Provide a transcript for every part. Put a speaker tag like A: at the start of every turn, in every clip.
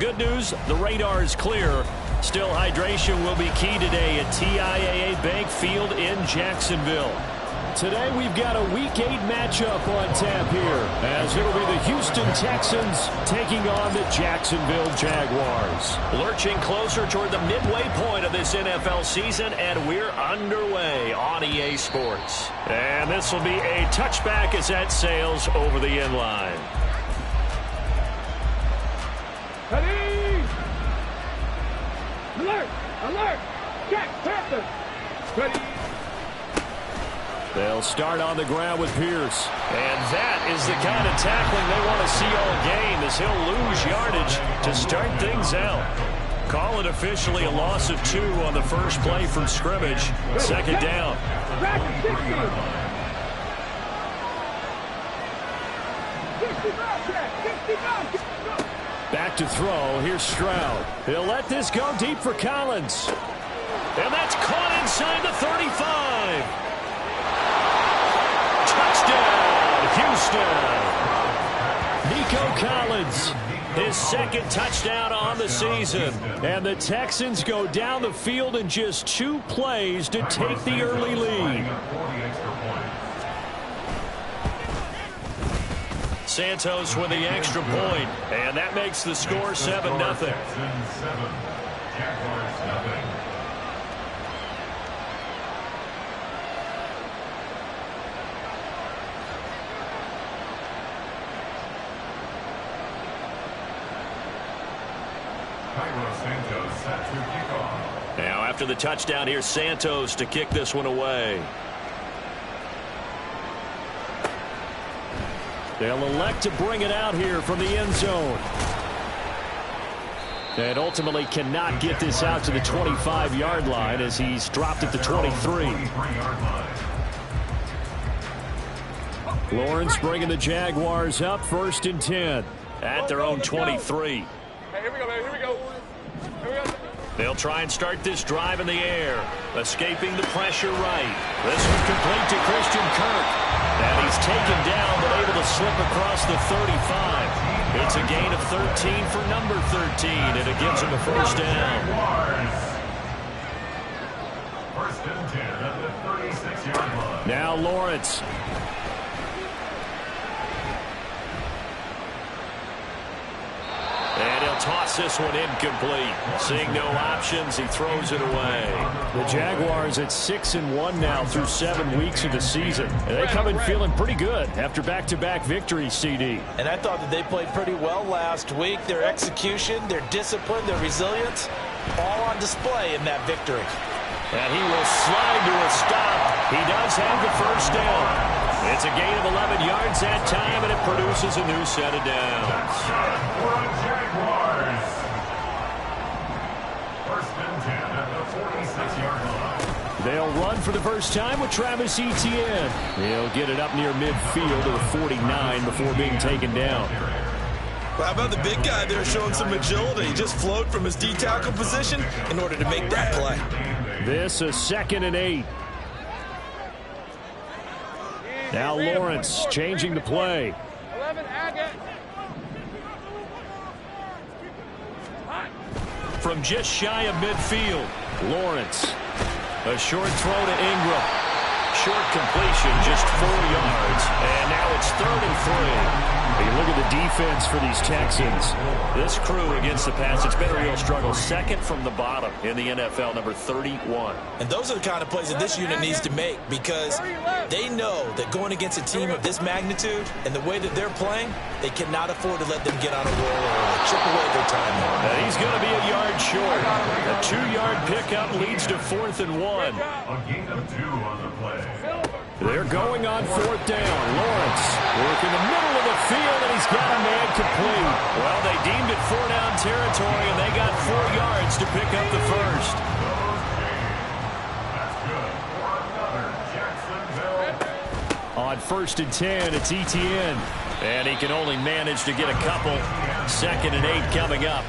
A: good news, the radar is clear. Still, hydration will be key today at TIAA Bank Field in Jacksonville. Today we've got a Week 8 matchup on tap here, as it'll be the Houston Texans taking on the Jacksonville Jaguars. Lurching closer toward the midway point of this NFL season, and we're underway on EA Sports. And this will be a touchback as that sails over the end line.
B: Ready! Alert! Alert! Jack Panther! Ready!
A: They'll start on the ground with Pierce. And that is the kind of tackling they want to see all game, as he'll lose yardage to start things out. Call it officially a loss of 2 on the first play from scrimmage. Second down. Back to throw. Here's Stroud. He'll let this go deep for Collins. And that's caught inside the 35. Touchdown, Houston. Nico Collins, his second touchdown on the season. And the Texans go down the field in just 2 plays to take the early lead. Santos with the extra point, and that makes the score 7-0. Now after the touchdown, here's Santos to kick this one away. They'll elect to bring it out here from the end zone. And ultimately cannot get this out to the 25-yard line as he's dropped at the 23. Lawrence bringing the Jaguars up, 1st and 10 at their own 23.
B: Hey, here we go, man. Here we go. Here we go.
A: They'll try and start this drive in the air, escaping the pressure right. This one complete to Christian Kirk. And he's taken down, but able to slip across the 35. It's a gain of 13 for number 13, and it gives him a first down.
C: First and 10 at the 36-yard line.
A: Now Lawrence. And he'll toss this one incomplete. Seeing no options, he throws it away. The Jaguars at 6-1 now through 7 weeks of the season. And they come in feeling pretty good after back-to-back victories, CD.
D: And I thought that they played pretty well last week. Their execution, their discipline, their resilience, all on display in that victory.
A: And he will slide to a stop. He does have the first down. It's a gain of 11 yards that time, and it produces a new set of downs.
C: Jaguars. First and 10 at the 46-yard line.
A: They'll run for the first time with Travis Etienne. He'll get it up near midfield to the 49 before being taken down.
E: Well, how about the big guy there showing some agility? He just flowed from his D-tackle position in order to make that play.
A: This is 2nd and 8. Now Lawrence changing the play.
B: 11, Agate.
A: From just shy of midfield, Lawrence. A short throw to Ingram. Short completion, just 4 yards. And now it's 3rd and 3. You look at the defense for these Texans. This crew against the pass, it's been a real struggle. 2nd from the bottom in the NFL, number 31.
D: And those are the kind of plays that this unit needs to make, because they know that going against a team of this magnitude and the way that they're playing, they cannot afford to let them get on a roll or chip away their time.
A: And he's going to be a yard short. A 2-yard pickup leads to 4th and 1.
C: A gain of 2 on the play.
A: They're going on 4th down. Lawrence working the middle of the field, and he's got a man complete. Well, they deemed it 4-down territory, and they got 4 yards to pick up the first.
C: That's good for another Jacksonville.
A: On 1st and 10, it's Etienne. And he can only manage to get a couple. 2nd and 8 coming up.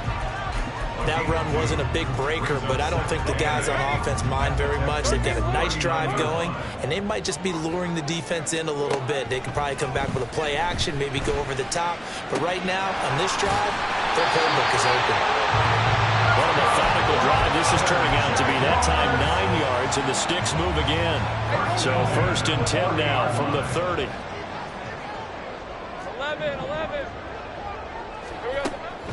D: That run wasn't a big breaker, but I don't think the guys on offense mind very much. They've got a nice drive going, and they might just be luring the defense in a little bit. They could probably come back with a play action, maybe go over the top. But right now, on this drive, Their playbook is open.
A: What a methodical drive this is turning out to be. That time 9 yards, and the sticks move again. So 1st and 10 now from the 30.
B: 11.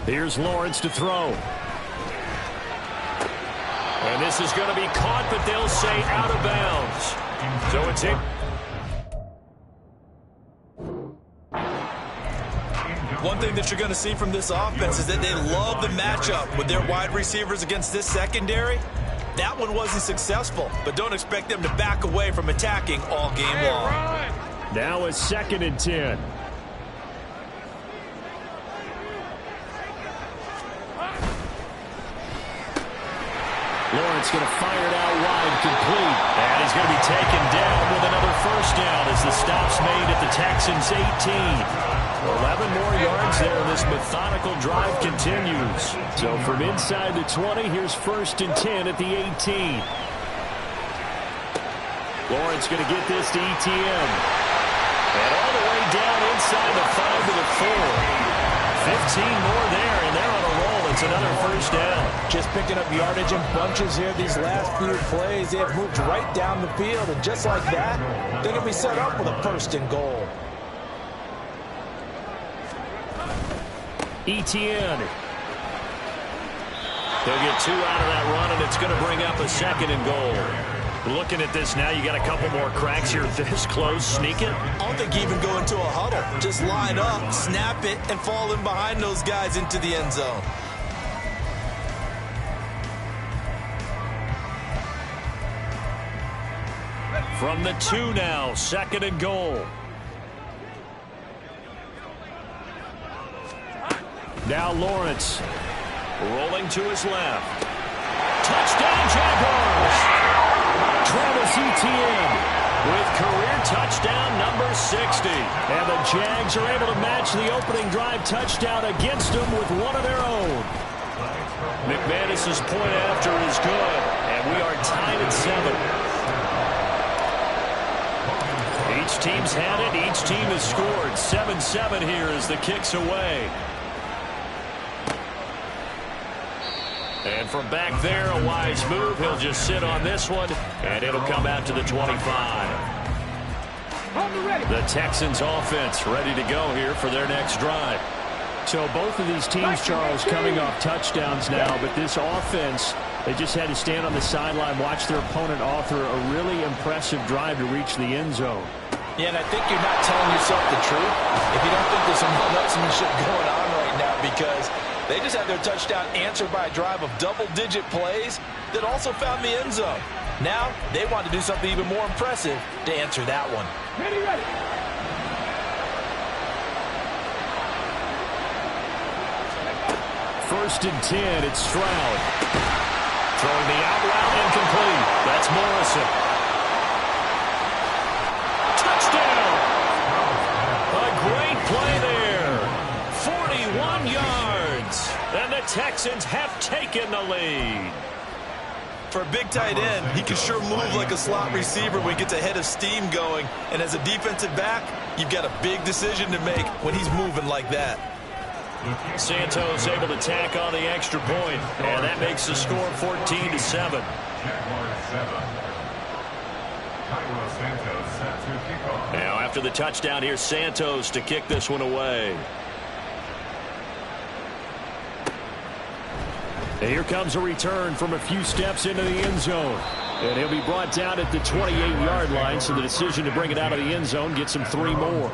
A: Here's Lawrence to throw. And this is going to be caught, but they'll say out of bounds. So it's in.
E: One thing that you're going to see from this offense is that they love the matchup with their wide receivers against this secondary. That one wasn't successful, but don't expect them to back away from attacking all game long.
A: Now a 2nd and 10. Lawrence going to fire it out wide, complete. And he's going to be taken down with another 1st down as the stop's made at the Texans' 18. 11 more yards there, and this methodical drive continues. So from inside the 20, here's 1st and 10 at the 18. Lawrence going to get this to ETM. And all the way down inside the 5 to the 4. 15 more there, and they're on a roll. It's another 1st down.
D: Just picking up yardage in bunches here these last few plays. They have moved right down the field, and just like that, they're going to be set up with a 1st and goal.
A: Etienne. They'll get 2 out of that run, and it's going to bring up a 2nd and goal. Looking at this now, you got a couple more cracks here this close. Sneak it.
E: I don't think you even go into a huddle. Just line up, snap it, and fall in behind those guys into the end zone.
A: From the 2 now, 2nd and goal. Now Lawrence rolling to his left. Touchdown, Jaguars! Travis Etienne with career touchdown number 60. And the Jags are able to match the opening drive touchdown against them with one of their own. McManus's point after is good, and we are tied at 7. Each team's had it. Each team has scored. 7-7 here as the kick's away. And from back there, a wise move. He'll just sit on this one, and it'll come out to the 25. The Texans offense ready to go here for their next drive. So both of these teams, Charles, coming off touchdowns now, but this offense, they just had to stand on the sideline, watch their opponent author a really impressive drive to reach the end zone.
D: Yeah, and I think you're not telling yourself the truth if you don't think there's some one-upsmanship going on right now, because they just had their touchdown answered by a drive of double-digit plays that also found the end zone. Now, they want to do something even more impressive to answer that one.
B: Ready.
A: 1st and 10, it's Stroud. Throwing the out route, incomplete. That's Morrison. Touchdown! A great play there. 41 yards. And the Texans have taken the lead.
E: For a big tight end, he can sure move like a slot receiver when he gets a head of steam going. And as a defensive back, you've got a big decision to make when he's moving like that.
A: Santos able to tack on the extra point, and that makes the score 14-7. Now after the touchdown, here's Santos to kick this one away. And here comes a return from a few steps into the end zone. And he'll be brought down at the 28-yard line, so the decision to bring it out of the end zone gets him 3 more.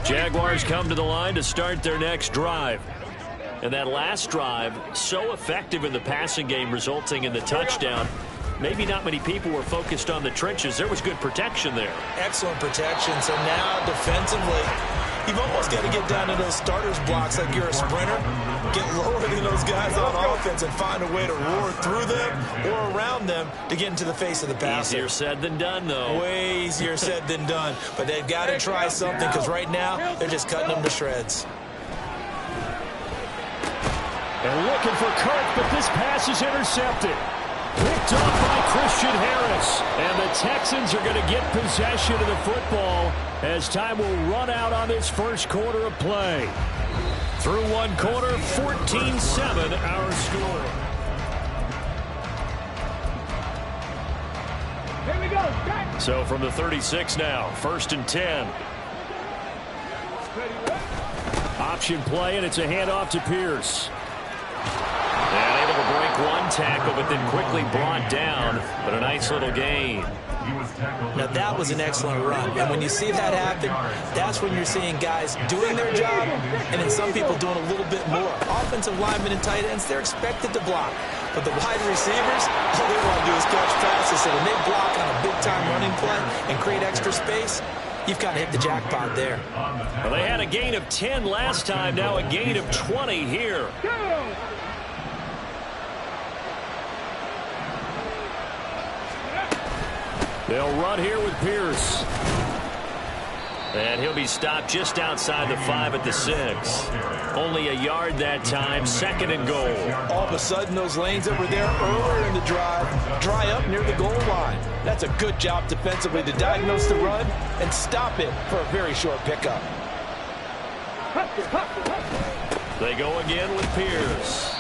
A: Jaguars come to the line to start their next drive. And that last drive, so effective in the passing game, resulting in the touchdown. Maybe not many people were focused on the trenches. There was good protection there.
D: Excellent protection. So now, defensively, you've almost got to get down to those starters blocks like you're a sprinter. Get lower than those guys on offense and find a way to roar through them or around them to get into the face of the passer.
A: Easier said than done, though.
D: Way easier said than done. But they've got to try something, because right now, they're just cutting them to shreds.
A: And looking for Kirk, but this pass is intercepted. Picked off by Christian Harris. And the Texans are going to get possession of the football as time will run out on this first quarter of play. Through one quarter, 14-7 our score.
B: Here we go. Jack.
A: So from the 36 now, 1st and 10. Option play, and it's a handoff to Pierce. And able to break one tackle, but then quickly brought down. But a nice little gain.
D: Now, that was an excellent run. And when you see that happen, that's when you're seeing guys doing their job and then some people doing a little bit more. Offensive linemen and tight ends, they're expected to block. But the wide receivers, all they want to do is catch passes. So when they block on a big-time running play and create extra space, you've got to hit the jackpot there.
A: Well, they had a gain of 10 last time, now a gain of 20 here. They'll run here with Pierce. And he'll be stopped just outside the 5 at the 6. Only a yard that time, 2nd and goal.
D: All of a sudden, those lanes that were there earlier in the drive dry up near the goal line. That's a good job defensively to diagnose the run and stop it for a very short pickup.
A: They go again with Pierce.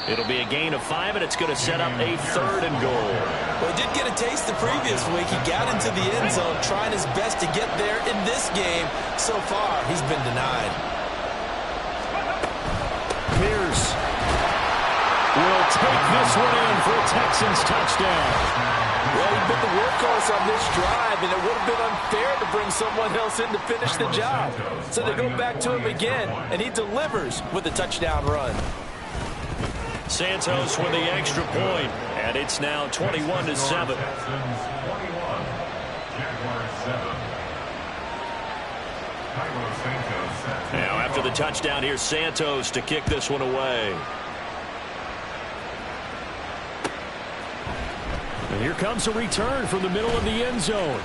A: It'll be a gain of 5, and it's going to set up a 3rd and goal.
D: Well, he did get a taste the previous week. He got into the end zone, trying his best to get there in this game. So far, he's been denied.
A: Pierce will take this one in for a Texans touchdown.
D: Well, he's been the workhorse on this drive, and it would have been unfair to bring someone else in to finish the job. So they go back to him again, and he delivers with a touchdown run.
A: Santos with the extra point, and it's now 21-7. Now after the touchdown, here's Santos to kick this one away. And here comes a return from the middle of the end zone.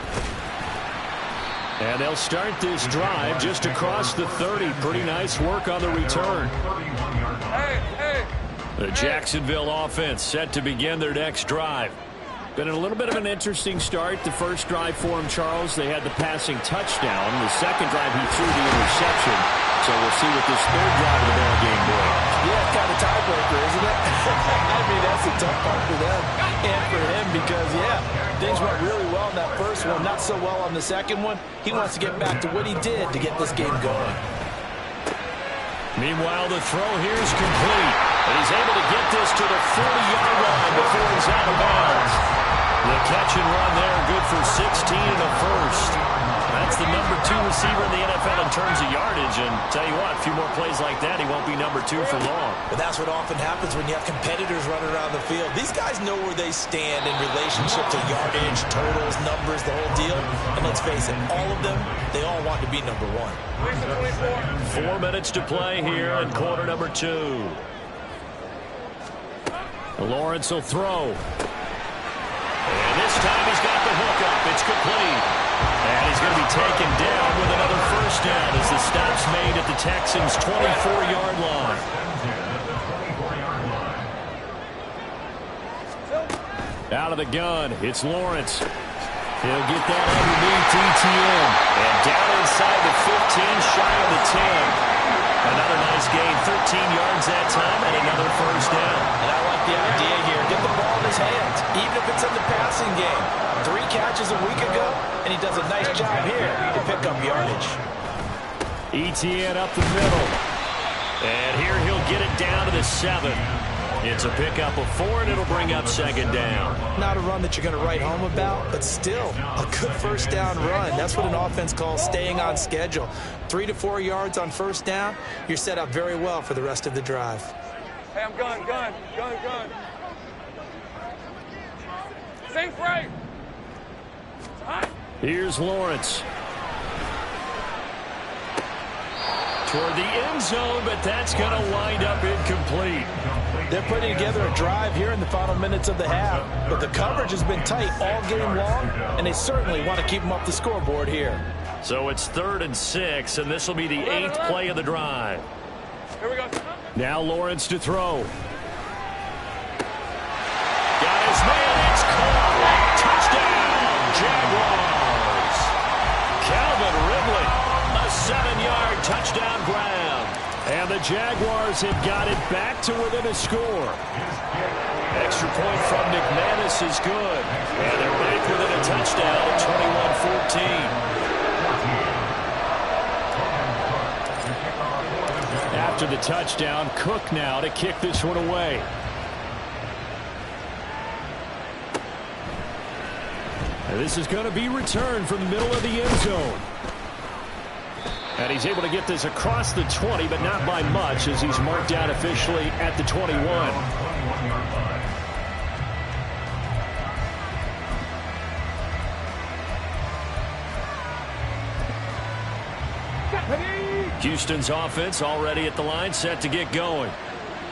A: And they'll start this drive just across the 30. Pretty nice work on the return. The Jacksonville offense set to begin their next drive. Been a little bit of an interesting start. The first drive for him, Charles, they had the passing touchdown. The second drive, he threw the interception. So we'll see what this third drive of the ball game brings.
D: Yeah, it's kind of tiebreaker, isn't it? I mean, that's the tough part for them and for him because, yeah, things went really well in that first one, not so well on the second one. He wants to get back to what he did to get this game going.
A: Meanwhile, the throw here is complete. And he's able to get this to the 40-yard line before he's out of bounds. The catch and run there, good for 16 and a first. That's the number 2 receiver in the NFL in terms of yardage. And tell you what, a few more plays like that, he won't be number 2 for long.
D: But that's what often happens when you have competitors running around the field. These guys know where they stand in relationship to yardage, totals, numbers, the whole deal. And let's face it, all of them, they all want to be number 1.
A: 4 minutes to play here in quarter number 2. Lawrence will throw. And this time he's got the hook up. It's complete. And he's going to be taken down with another first down as the stop's made at the Texans' 24-yard line. Out of the gun, it's Lawrence. He'll get that underneath ETN. And down inside the 15, shy of the 10. Another nice gain, 13 yards that time, and another first down.
D: And I like the idea here. Get the ball in his hands, even if it's in the passing game. 3 catches a week ago, and he does a nice job here to pick up yardage.
A: ETN up the middle. And here he'll get it down to the 7. It's a pickup of 4, and it'll bring up 2nd down.
D: Not a run that you're going to write home about, but still a good first down run. That's what an offense calls staying on schedule. 3 to 4 yards on first down, you're set up very well for the rest of the drive.
B: Hey, I'm gun. Same frame.
A: Here's Lawrence. Toward the end zone, but that's going to wind up incomplete.
D: They're putting together a drive here in the final minutes of the half, but the coverage has been tight all game long, and they certainly want to keep them up the scoreboard here.
A: So it's 3rd and 6, and this will be the 8th play of the drive.
B: Here we go.
A: Now Lawrence to throw. Got his man Jaguars have got it back to within a score. Extra point from McManus is good. And they're back within a touchdown at 21-14. After the touchdown, Cook now to kick this one away. And this is going to be returned from the middle of the end zone. And he's able to get this across the 20, but not by much, as he's marked down officially at the 21. Houston's offense already at the line, set to get going.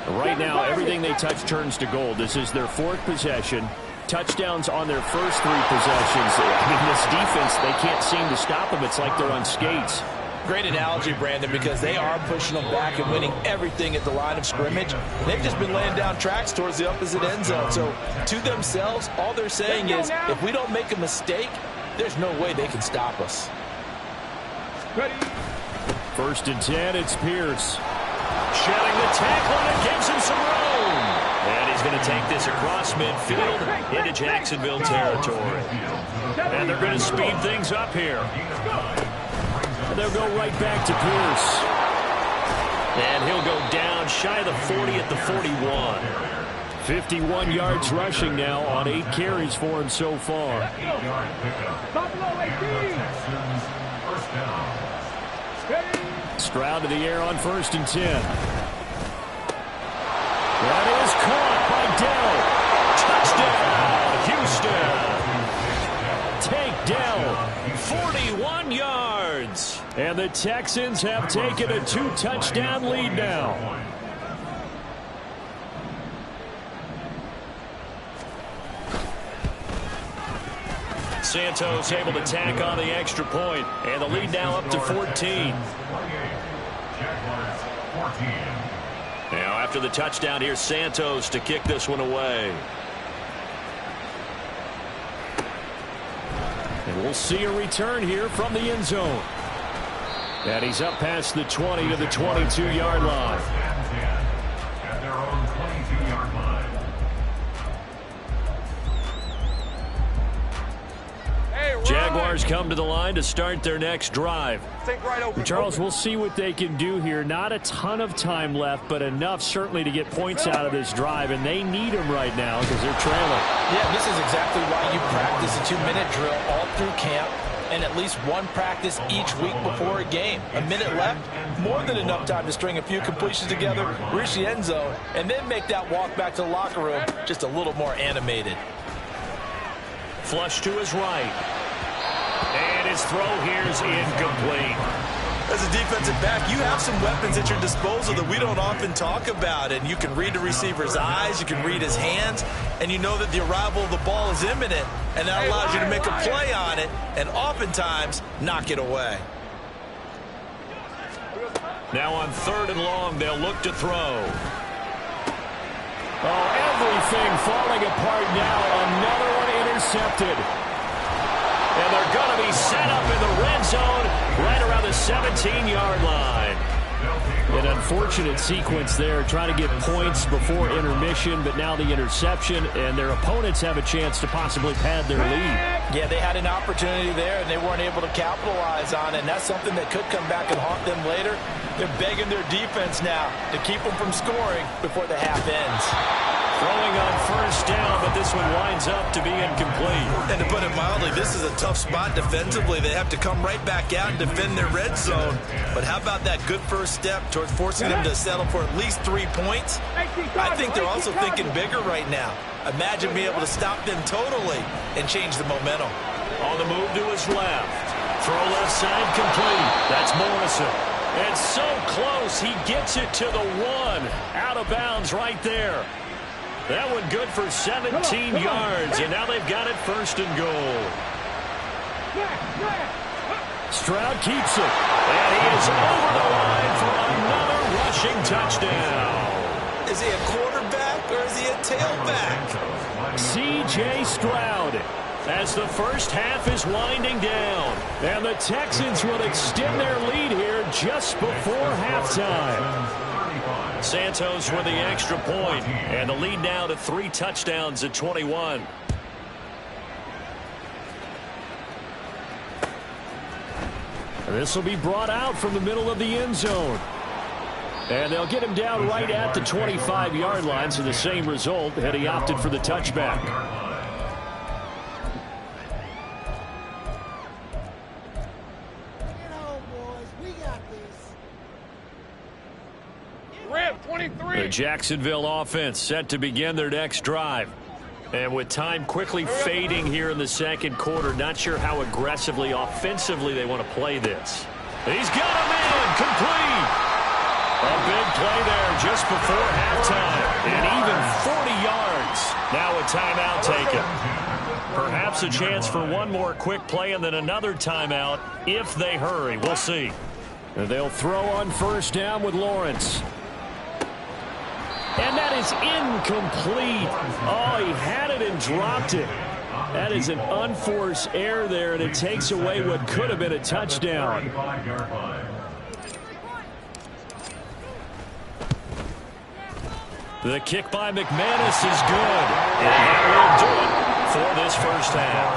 A: Right now, everything they touch turns to gold. This is their fourth possession. Touchdowns on their first three possessions. I mean, this defense, they can't seem to stop them. It's like they're on skates.
D: Great analogy, Brandon, because they are pushing them back and winning everything at the line of scrimmage. They've just been laying down tracks towards the opposite end zone. So to themselves, all they're saying is, if we don't make a mistake, there's no way they can stop us.
B: Ready.
A: 1st and 10, it's Pierce. Shedding the tackle, and it gives him some room. And he's going to take this across midfield into Jacksonville territory. And they're going to speed things up here. And they'll go right back to Pierce. And he'll go down shy of the 40 at the 41. 51 yards rushing now on 8 carries for him so far. Stroud to the air on 1st and 10. That is caught by Dell. Touchdown, Houston. Takedown, 41 yards. And the Texans have taken a 2-touchdown lead now. Santos able to tack on the extra point, and the lead now up to 14. Now after the touchdown, here's Santos to kick this one away. And we'll see a return here from the end zone. And he's up past the 20 to the 22-yard line.
C: At their own 22-yard line.
A: Jaguars come to the line to start their next drive. Charles, we'll see what they can do here. Not a ton of time left, but enough certainly to get points out of this drive, and they need them right now because they're trailing.
D: Yeah, this is exactly why you practice a 2-minute drill all through camp and at least one practice each week before a game. A minute left, more than enough time to string a few completions together, reach the end zone, and then make that walk back to the locker room just a little more animated.
A: Flush to his right. And his throw here is incomplete.
E: As a defensive back, you have some weapons at your disposal that we don't often talk about. And you can read the receiver's eyes, you can read his hands, and you know that the arrival of the ball is imminent. And that allows you to make a play on it and oftentimes knock it away.
A: Now on 3rd and long, they'll look to throw. Oh, everything falling apart now. Another one intercepted. And they're going to be set up in the red zone right around the 17-yard line. An unfortunate sequence there, trying to get points before intermission, but now the interception, and their opponents have a chance to possibly pad their lead.
D: Yeah, they had an opportunity there, and they weren't able to capitalize on it, and that's something that could come back and haunt them later. They're begging their defense now to keep them from scoring before the half ends.
A: Throwing on 1st down, but this one winds up to be incomplete.
E: And to put it mildly, this is a tough spot defensively. They have to come right back out and defend their red zone. But how about that good first step towards forcing them to settle for at least 3 points? I think they're also thinking bigger right now. Imagine being able to stop them totally and change the momentum.
A: On the move to his left. Throw left side complete. That's Morrison. And so close, he gets it to the 1. Out of bounds right there. That one good for 17 yards, and now they've got it 1st and goal. Stroud keeps it, and he is over the line for another rushing touchdown.
E: Is he a quarterback or is he a tailback?
A: C.J. Stroud, as the first half is winding down, and the Texans will extend their lead here just before halftime. Santos with the extra point, and the lead now to 3 touchdowns at 21. This will be brought out from the middle of the end zone. And they'll get him down right at the 25-yard line, so the same result had he opted for the touchback. The Jacksonville offense set to begin their next drive. And with time quickly fading here in the second quarter, not sure how aggressively, offensively they want to play this. He's got a man complete. A big play there just before halftime. And even 40 yards. Now a timeout taken. Perhaps a chance for one more quick play and then another timeout if they hurry. We'll see. And they'll throw on first down with Lawrence. And that is incomplete. Oh, he had it and dropped it. That is an unforced error there, and it takes away what could have been a touchdown. The kick by McManus is good. And that will do it for this first half.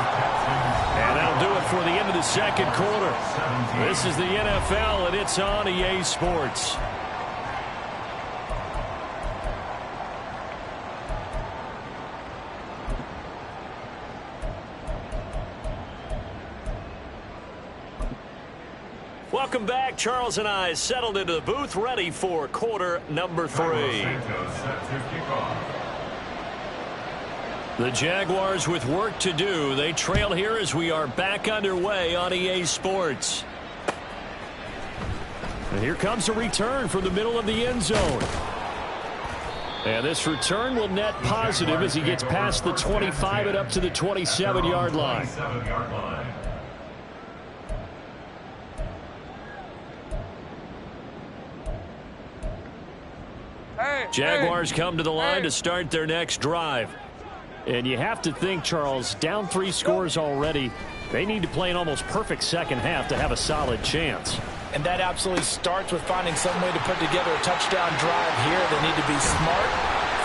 A: And that'll do it for the end of the second quarter. This is the NFL, and it's on EA Sports. Welcome back. Charles and I settled into the booth, ready for quarter number 3. The Jaguars with work to do. They trail here as we are back underway on EA Sports. And here comes a return from the middle of the end zone. And this return will net positive as he gets past the 25 and up to the 27-yard line. Jaguars come to the line to start their next drive. And you have to think, Charles, down 3 scores already. They need to play an almost perfect second half to have a solid chance.
D: And that absolutely starts with finding some way to put together a touchdown drive here. They need to be smart,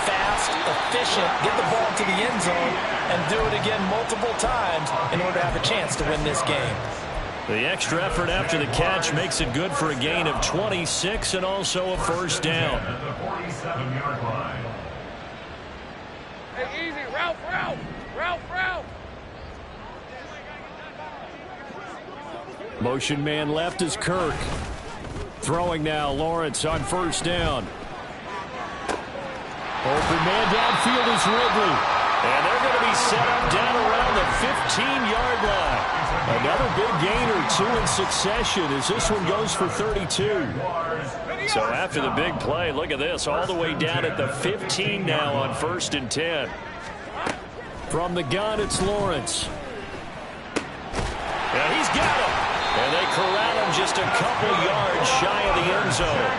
D: fast, efficient, get the ball to the end zone, and do it again multiple times in order to have a chance to win this game.
A: The extra effort after the catch makes it good for a gain of 26 and also a first down.
B: Hey, easy. Ralph.
A: Motion man left is Kirk. Throwing now, Lawrence on first down. Open man downfield is Ridley. And they're going to be set up down around the 15-yard line. Another big gain or 2 in succession as this one goes for 32. So after the big play, look at this, all the way down at the 15 now on 1st and 10. From the gun, it's Lawrence. And he's got him. And they corral him just a couple yards shy of the end zone.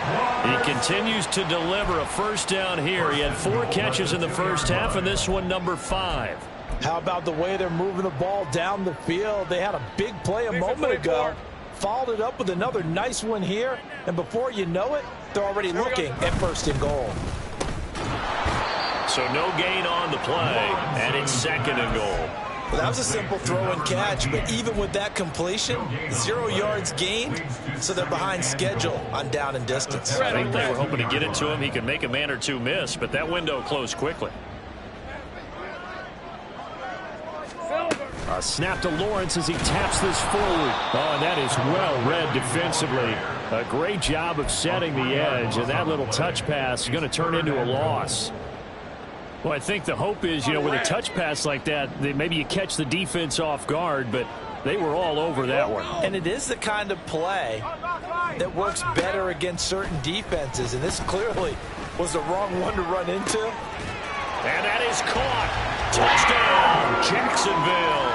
A: He continues to deliver a first down here. He had 4 catches in the first half, and this one number 5.
D: How about the way they're moving the ball down the field? They had a big play a moment ago, followed it up with another nice one here, and before you know it, they're already looking at 1st and goal.
A: So no gain on the play, and it's 2nd and goal.
D: Well, that was a simple throw and catch, but even with that completion, 0 yards gained, so they're behind schedule on down and distance.
A: I think they were hoping to get it to him. He could make a man or 2 miss, but that window closed quickly. A snap to Lawrence as he taps this forward. Oh, and that is well read defensively. A great job of setting the edge, and that little touch pass is going to turn into a loss. Well, I think the hope is, with a touch pass like that maybe you catch the defense off guard, but they were all over that one.
D: And it is the kind of play that works better against certain defenses, and this clearly was the wrong one to run into.
A: And that is caught. Touchdown, Jacksonville.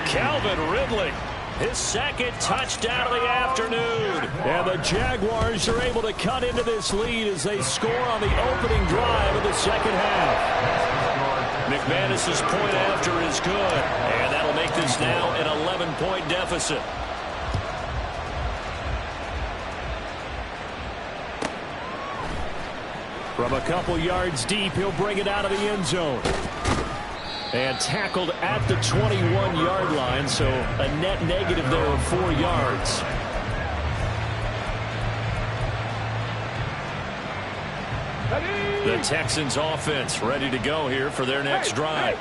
A: Calvin Ridley, his 2nd touchdown of the afternoon. And the Jaguars are able to cut into this lead as they score on the opening drive of the second half. McManus's point after is good, and that'll make this now an 11-point deficit. From a couple yards deep, he'll bring it out of the end zone. And tackled at the 21-yard line, so a net negative there of 4 yards. The Texans offense ready to go here for their next drive.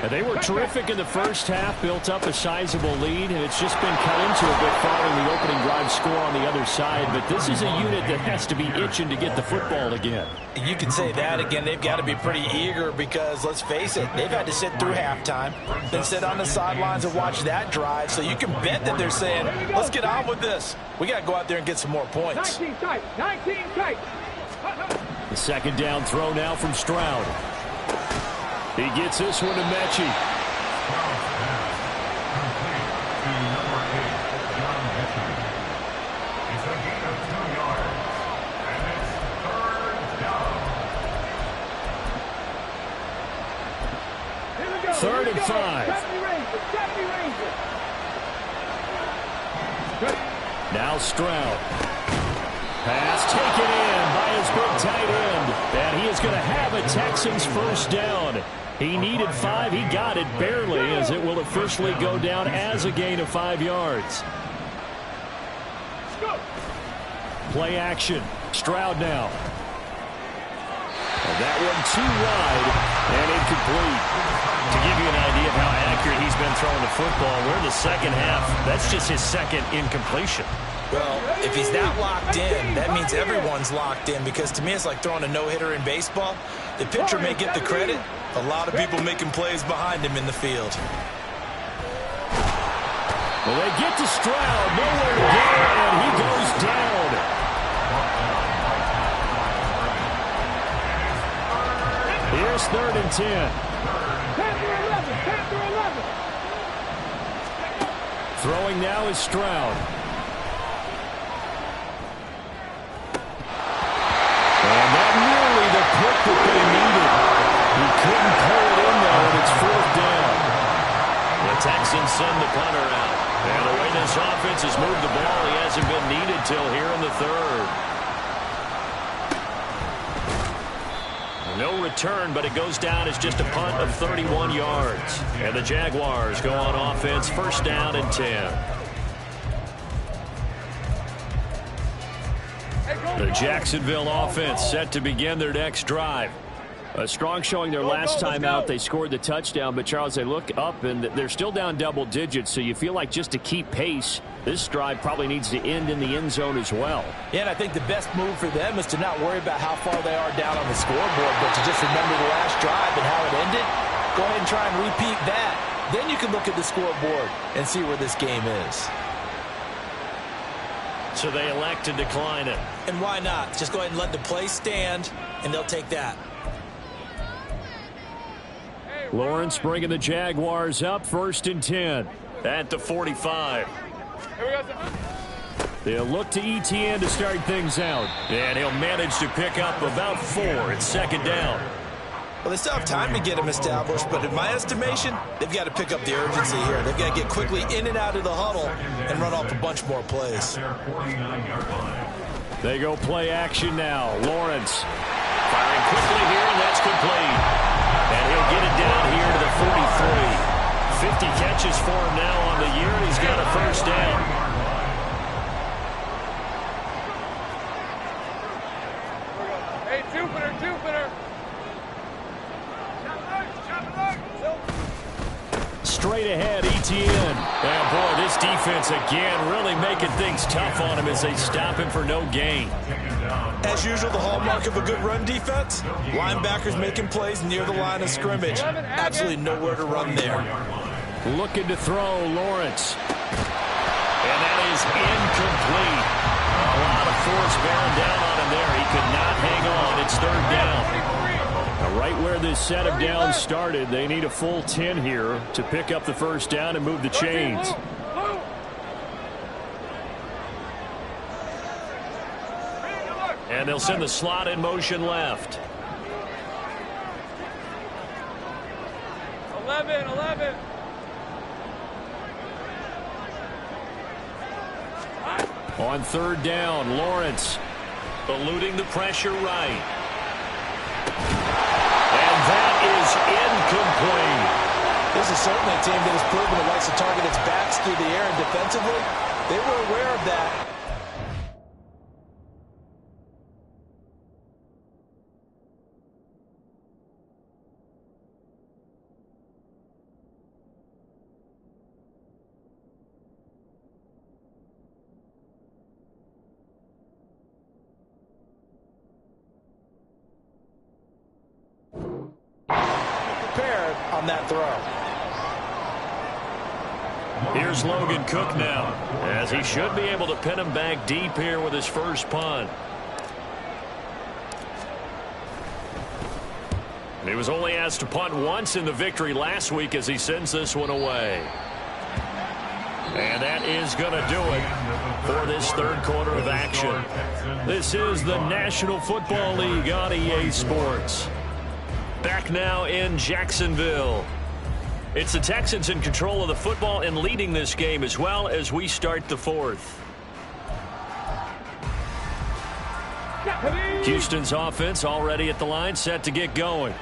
A: They were terrific in the first half, built up a sizable lead, and it's just been cut into a bit following the opening drive score on the other side. But this is a unit that has to be itching to get the football again.
D: You can say that again. They've got to be pretty eager because, let's face it, they've had to sit through halftime, then sit on the sidelines and watch that drive. So you can bet that they're saying, let's get on with this. We got to go out there and get some more points.
B: 19 tight.
A: The second down throw now from Stroud. He gets this one to Mechie. Third and 5. Now Stroud. Pass taken in by his big tight end. And he is going to have a Texans first down. He needed 5. He got it barely, as it will officially go down as a gain of 5 yards. Play action. Stroud now. And that one too wide and incomplete. To give you an idea of how accurate he's been throwing the football, we're in the second half. That's just his second incompletion.
D: Well, if he's that locked in, that means everyone's locked in, because to me it's like throwing a no-hitter in baseball. The pitcher may get the credit. A lot of people making plays behind him in the field.
A: Well, they get to Stroud, nowhere to go, and he goes down. Here's 3rd and 10.
B: Panther 11.
A: Throwing now is Stroud. And that nearly the pick that they needed. He couldn't pull it in there, and it's 4th down. The Texans send the punter out. And the way this offense has moved the ball, he hasn't been needed till here in the 3rd. No return, but it goes down as just a punt of 31 yards. And the Jaguars go on offense, first down and 10. The Jacksonville offense set to begin their next drive. A strong showing their last time out. They scored the touchdown, but Charles, they look up and they're still down double digits, so you feel like just to keep pace, this drive probably needs to end in the end zone as well.
D: Yeah, and I think the best move for them is to not worry about how far they are down on the scoreboard, but to just remember the last drive and how it ended. Go ahead and try and repeat that. Then you can look at the scoreboard and see where this game is.
A: So they elect to decline it.
D: And why not? Just go ahead and let the play stand, and they'll take that.
A: Lawrence bringing the Jaguars up, 1st and 10 at the 45. They'll look to ETN to start things out, and he'll manage to pick up about 4 at 2nd down.
D: Well, they still have time to get him established, but in my estimation, they've got to pick up the urgency here. They've got to get quickly in and out of the huddle and run off a bunch more plays.
A: They go play action now. Lawrence firing quickly here, and that's complete. And he'll get it down here to the 43. 50 catches for him now on the year, and he's got a first down.
B: Hey, Jupiter.
A: Straight ahead, ETN. And boy, this defense again really making things tough on him as they stop him for no gain.
D: As usual, the hallmark of a good run defense, linebackers making plays near the line of scrimmage. Absolutely nowhere to run there.
A: Looking to throw, Lawrence. And that is incomplete. A lot of force bearing down on him there. He could not hang on. It's 3rd down. Now, right where this set of downs started, they need a full 10 here to pick up the first down and move the chains. And they'll send the slot in motion left.
B: 11.
A: On 3rd down, Lawrence eluding the pressure right.
D: This is certainly a team that has proven it likes to target its backs through the air, and defensively, they were aware of that. Prepared on that throw.
A: Here's Logan Cook now, as he should be able to pin him back deep here with his first punt. He was only asked to punt once in the victory last week as he sends this one away. And that is going to do it for this third quarter of action. This is the National Football League on EA Sports. Back now in Jacksonville. It's the Texans in control of the football and leading this game as well as we start the fourth. Houston's offense already at the line, set to get going.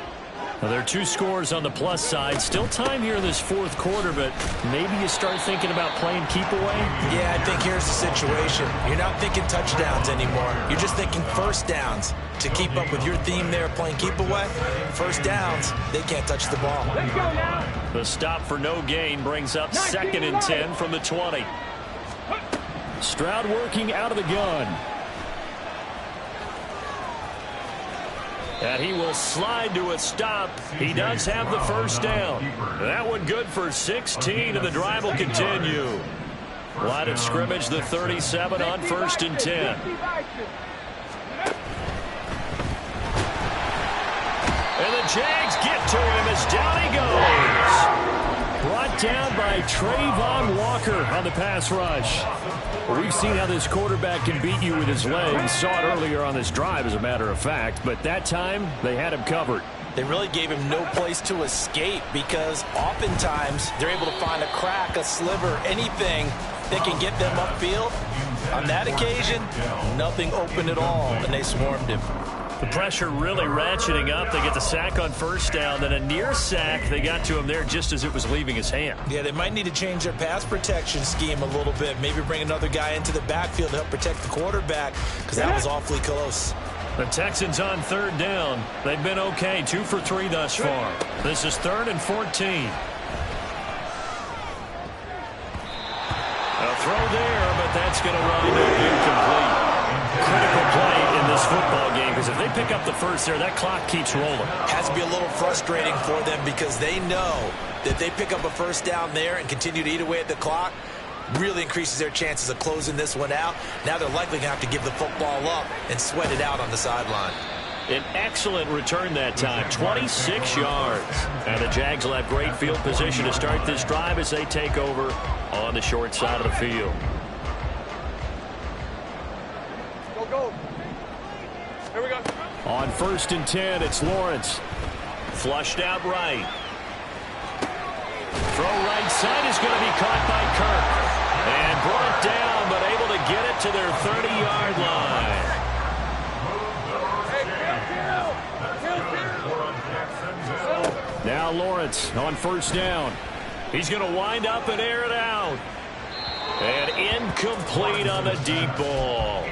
A: Now, there are 2 scores on the plus side. Still time here in this fourth quarter, but maybe you start thinking about playing keep away?
D: Yeah, I think here's the situation. You're not thinking touchdowns anymore. You're just thinking first downs. To keep up with your theme there, playing keep away, first downs, they can't touch the ball.
B: Let's go now.
A: The stop for no gain brings up 2nd and 10 from the 20. Stroud working out of the gun. And he will slide to a stop. He does have the first down. That one good for 16, and the drive will continue. Line of scrimmage, the 37 on 1st and 10. And the Jags get to him as down he goes. Brought down by Trayvon Walker on the pass rush. We've seen how this quarterback can beat you with his legs. Saw it earlier on this drive, as a matter of fact. But that time, they had him covered.
D: They really gave him no place to escape because oftentimes they're able to find a crack, a sliver, anything that can get them upfield. On that occasion, nothing open at all, and they swarmed him.
A: The pressure really ratcheting up. They get the sack on first down, then a near sack. They got to him there just as it was leaving his hand.
D: Yeah, they might need to change their pass protection scheme a little bit. Maybe bring another guy into the backfield to help protect the quarterback because that was awfully close.
A: The Texans on 3rd down. They've been okay, 2 for 3 thus far. This is 3rd and 14. A throw there, but that's going to run incomplete. Critical play in this football game because if they pick up the first there, that clock keeps rolling.
D: Has to be a little frustrating for them because they know that they pick up a first down there and continue to eat away at the clock, really increases their chances of closing this one out. Now they're likely going to have to give the football up and sweat it out on the sideline.
A: An excellent return that time, 26 yards. And the Jags will have great field position to start this drive as they take over on the short side of the field.
B: Go. Here we go.
A: On 1st and 10, it's Lawrence. Flushed out right. Throw right side is going to be caught by Kirk. And brought down, but able to get it to their 30-yard line. Now Lawrence on 1st down. He's going to wind up and air it out. And incomplete on the deep ball.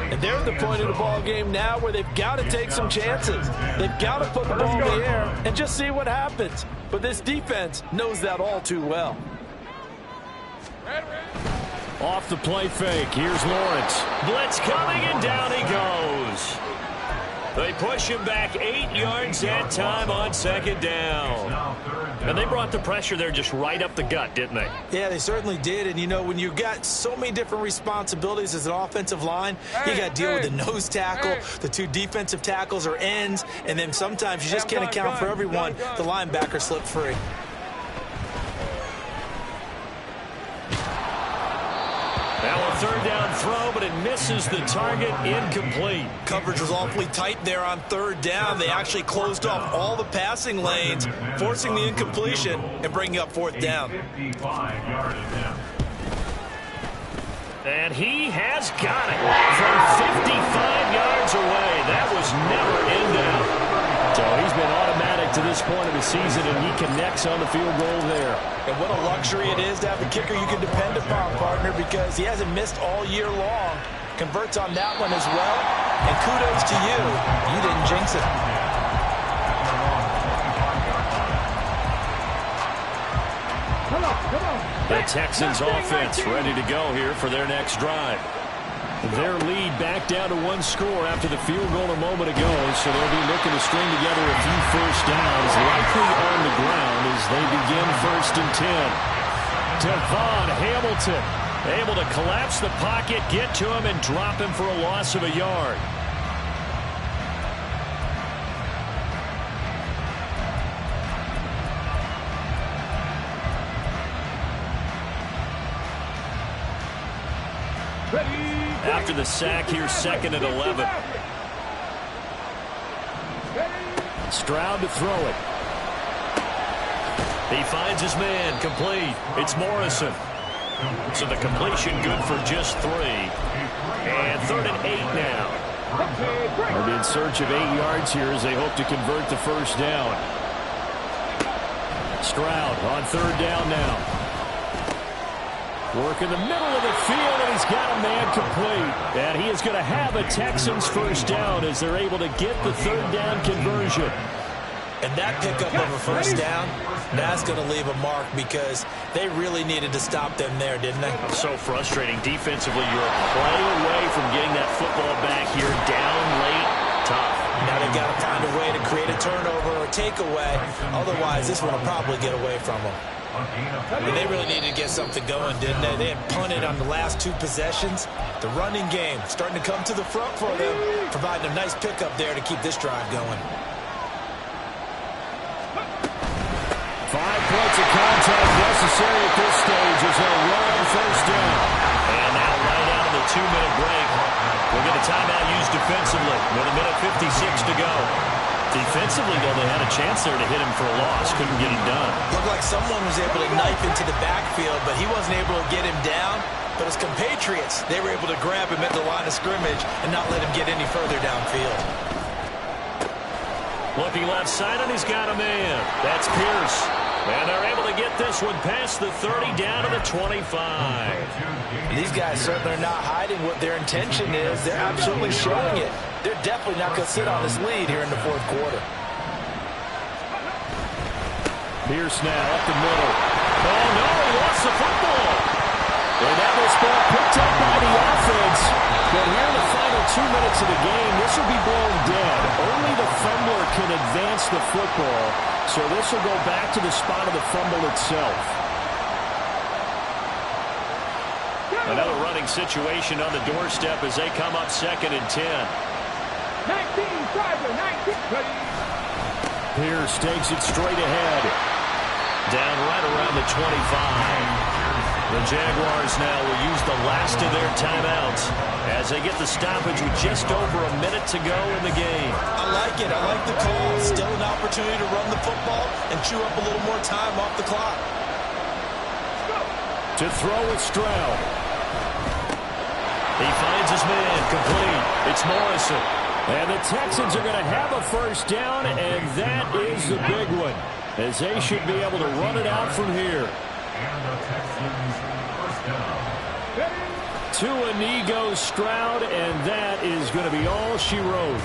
D: And they're at the point of the ball game now where they've got to take some chances. They've got to put the ball in the air and just see what happens. But this defense knows that all too well.
A: Off the play fake. Here's Lawrence. Blitz coming, and down he goes. They push him back 8 yards that time on 2nd down. And they brought the pressure there just right up the gut, didn't they?
D: Yeah, they certainly did. And, you know, when you've got so many different responsibilities as an offensive line, you got to deal with the nose tackle, the 2 defensive tackles or ends, and then sometimes you just can't account for everyone. The linebacker slipped free.
A: Now a 3rd down throw, but it misses the target, incomplete.
D: Coverage was awfully tight there on 3rd down. They actually closed off all the passing lanes, forcing the incompletion and bringing up 4th down.
A: And he has got it from 55 yards away. That was never in doubt. So he's been automatic get to this point of the season, and he connects on the field goal there.
D: And what a luxury it is to have a kicker you can depend upon, partner, because he hasn't missed all year long. Converts on that one as well. And kudos to you. You didn't jinx it.
B: Come on.
A: The Texans offense ready to go here for their next drive. Their lead back down to 1 score after the field goal a moment ago, so they'll be looking to string together a few first downs, likely on the ground as they begin 1st and 10. Devon Hamilton able to collapse the pocket, get to him, and drop him for a loss of a yard. After the sack, here's 2nd and 11. Stroud to throw it. He finds his man, complete. It's Morrison. So the completion good for just 3. And 3rd and 8 now. And in search of 8 yards here as they hope to convert the first down. Stroud on 3rd down now. Work in the middle of the field, and he's got a man complete. And he is going to have a Texans first down as they're able to get the 3rd down conversion.
D: And that pickup of a first down, that's going to leave a mark because they really needed to stop them there, didn't they?
A: So frustrating. Defensively, you're a play away from getting that football back here. Down late, tough.
D: Now they've got to find a way to create a turnover or takeaway. Otherwise, this one will probably get away from them. And they really needed to get something going, didn't they? They had punted on the last 2 possessions. The running game starting to come to the front for them, providing a nice pickup there to keep this drive going.
A: 5 points of contact necessary at this stage as they'll run first down. And now right out of the 2-minute break, we'll get a timeout used defensively with 1:56 to go. Defensively, though, they had a chance there to hit him for a loss. Couldn't get it done.
D: Looked like someone was able to knife into the backfield, but he wasn't able to get him down. But his compatriots, they were able to grab him at the line of scrimmage and not let him get any further downfield.
A: Looking left side, and he's got a man. That's Pierce. And they're able to get this one past the 30 down to the 25.
D: These guys certainly are not hiding what their intention is. They're absolutely showing it. They're definitely not going to sit on this lead here in the 4th quarter.
A: Pierce now up the middle. Oh, no, he lost the football. And that was ball picked up by the offense. But here in the final 2 minutes of the game, this will be blown dead. Only the fumbler can advance the football. So this will go back to the spot of the fumble itself. Another running situation on the doorstep as they come up 2nd and 10.
B: 19, driver, 19.
A: Pierce takes it straight ahead. Down right around the 25. The Jaguars now will use the last of their timeouts as they get the stoppage with just over a minute to go in the game.
D: I like it. I like the call. Still an opportunity to run the football and chew up a little more time off the clock.
A: To throw with Stroud. He finds his man, complete. It's Morrison. And the Texans are going to have a first down, and that is the big one, as they should be able to run it out from here.
C: And the Texans first down.
A: To Inigo Stroud, and that is going to be all she wrote.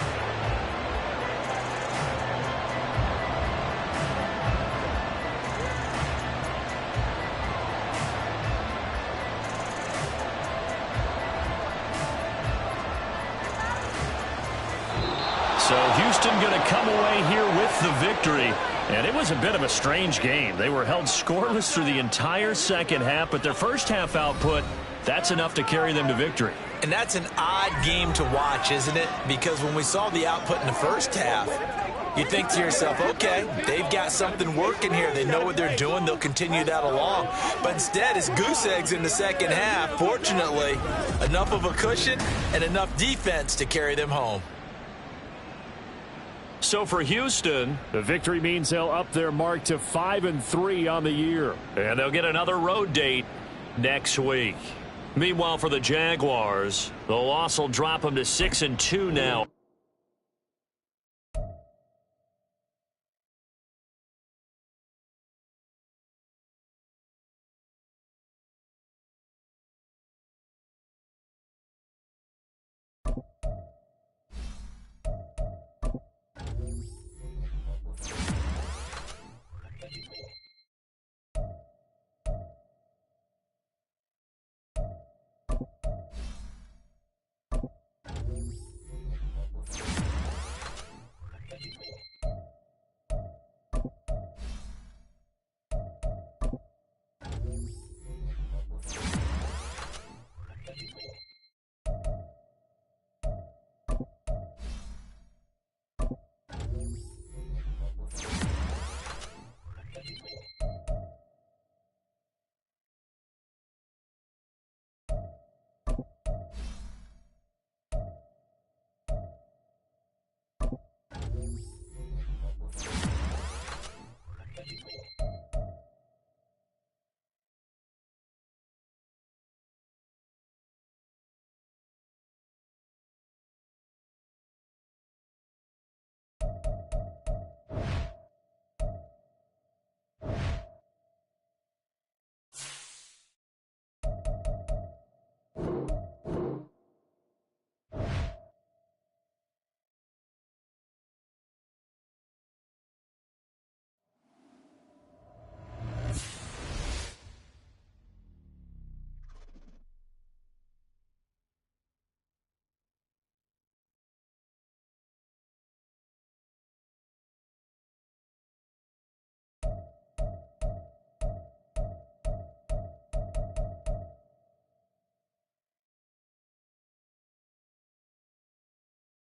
A: So Houston going to come away here with the victory. And it was a bit of a strange game. They were held scoreless through the entire second half, but their first half output, that's enough to carry them to victory.
D: And that's an odd game to watch, isn't it? Because when we saw the output in the first half, you think to yourself, okay, they've got something working here. They know what they're doing. They'll continue that along. But instead, it's goose eggs in the second half. Fortunately, enough of a cushion and enough defense to carry them home.
A: So for Houston, the victory means they'll up their mark to 5-3 on the year. And they'll get another road date next week. Meanwhile, for the Jaguars, the loss will drop them to 6-2 now.